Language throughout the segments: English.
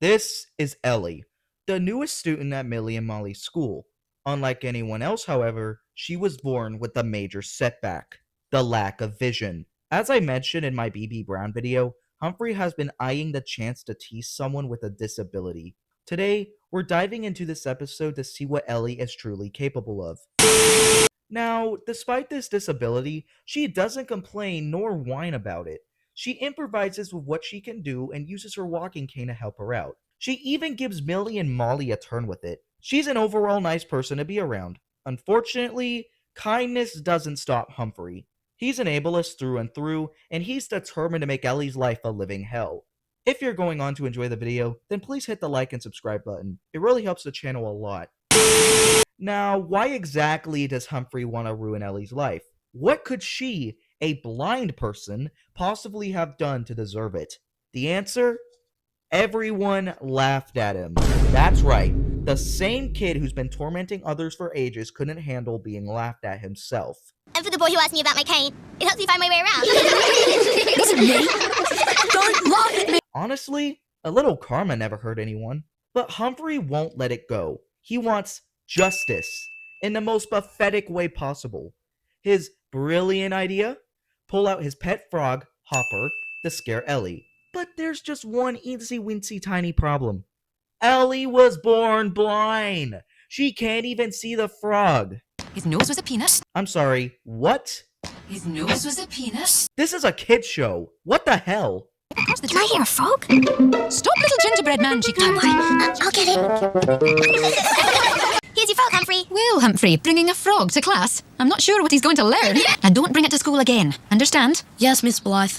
This is Ellie, the newest student at Millie and Molly's school. Unlike anyone else, however, she was born with a major setback: the lack of vision. As I mentioned in my BB Brown video, Humphrey has been eyeing the chance to tease someone with a disability. Today, we're diving into this episode to see what Ellie is truly capable of. Now, despite this disability, she doesn't complain nor whine about it. She improvises with what she can do and uses her walking cane to help her out. She even gives Millie and Molly a turn with it. She's an overall nice person to be around. Unfortunately, kindness doesn't stop Humphrey. He's an ableist through and through, and he's determined to make Ellie's life a living hell. If you're going on to enjoy the video, then please hit the like and subscribe button. It really helps the channel a lot. Now, why exactly does Humphrey want to ruin Ellie's life? What could she, a blind person, possibly have done to deserve it? The answer? Everyone laughed at him. That's right. The same kid who's been tormenting others for ages couldn't handle being laughed at himself. And for the boy who asked me about my cane, it helps me find my way around. Listen, me. Don't laugh at me. Honestly, a little karma never hurt anyone. But Humphrey won't let it go. He wants justice in the most pathetic way possible. His brilliant idea? Pull out his pet frog, Hopper, to scare Ellie. But there's just one eensy-weensy tiny problem. Ellie was born blind. She can't even see the frog. His nose was a penis. I'm sorry, what? His nose was a penis. This is a kid's show. What the hell? Can I hear a frog? Stop, little gingerbread man, she Don't can't. worry, I'll get it. Here's your frog, Humphrey. Well, Humphrey, bringing a frog to class. I'm not sure what he's going to learn. And don't bring it to school again. Understand? Yes, Miss Blythe.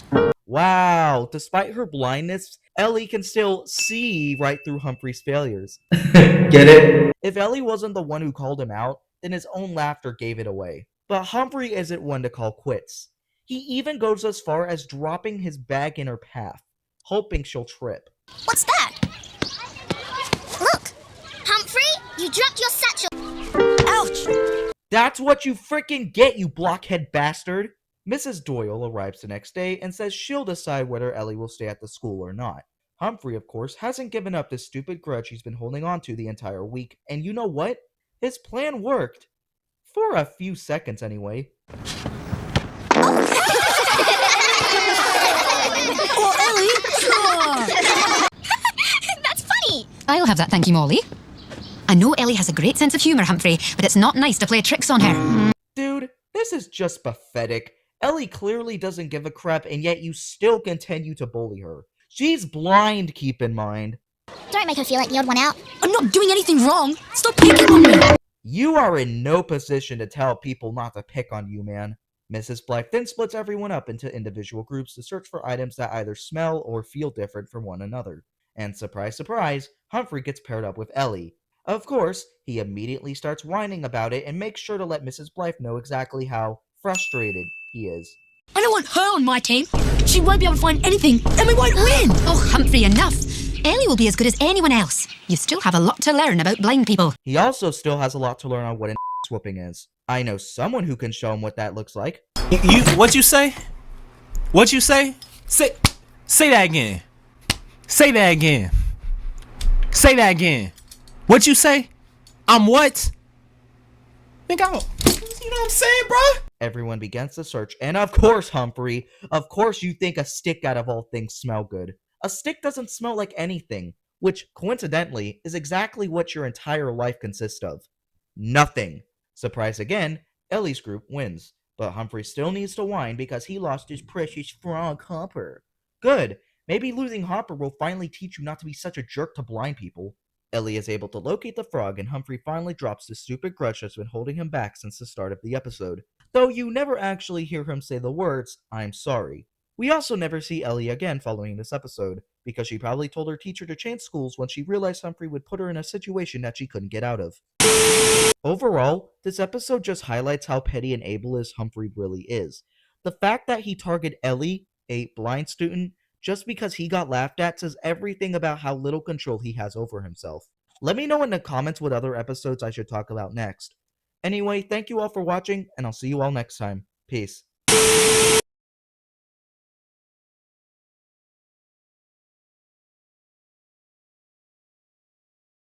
Wow, despite her blindness, Ellie can still see right through Humphrey's failures. Get it? If Ellie wasn't the one who called him out, then his own laughter gave it away. But Humphrey isn't one to call quits. He even goes as far as dropping his bag in her path, hoping she'll trip. What's that? Look, Humphrey, you dropped your satchel. Ouch! That's what you frickin' get, you blockhead bastard! Mrs. Doyle arrives the next day and says she'll decide whether Ellie will stay at the school or not. Humphrey, of course, hasn't given up this stupid grudge he's been holding on to the entire week, and you know what? His plan worked. For a few seconds, anyway. Oh, Ellie! That's funny. I'll have that, thank you, Molly. I know Ellie has a great sense of humour, Humphrey, but it's not nice to play tricks on her. Dude, this is just pathetic. Ellie clearly doesn't give a crap, and yet you still continue to bully her. She's blind, keep in mind. Don't make her feel like the odd one out. I'm not doing anything wrong. Stop picking on me. You are in no position to tell people not to pick on you, man. Mrs. Blythe then splits everyone up into individual groups to search for items that either smell or feel different from one another. And surprise, surprise, Humphrey gets paired up with Ellie. Of course, he immediately starts whining about it and makes sure to let Mrs. Blythe know exactly how frustrated he is. I don't want her on my team. She won't be able to find anything, and we won't win. Oh, Humphrey, enough. Ellie will be as good as anyone else. You still have a lot to learn about blind people. He also still has a lot to learn on what an whooping is. I know someone who can show him what that looks like. What you say? What you say? Say that again. Say that again. Say that again. What you say? I'm what? Think I'm, you know what I'm saying, bro? Everyone begins to search, and of course, Humphrey, of course you think a stick out of all things smell good. A stick doesn't smell like anything, which, coincidentally, is exactly what your entire life consists of. Nothing. Surprise again, Ellie's group wins, but Humphrey still needs to whine because he lost his precious frog Hopper. Good. Maybe losing Hopper will finally teach you not to be such a jerk to blind people. Ellie is able to locate the frog, and Humphrey finally drops the stupid grudge that's been holding him back since the start of the episode. Though you never actually hear him say the words, "I'm sorry." We also never see Ellie again following this episode, because she probably told her teacher to change schools when she realized Humphrey would put her in a situation that she couldn't get out of. Overall, this episode just highlights how petty and ableist Humphrey really is. The fact that he targeted Ellie, a blind student, just because he got laughed at says everything about how little control he has over himself. Let me know in the comments what other episodes I should talk about next. Anyway, thank you all for watching, and I'll see you all next time. Peace.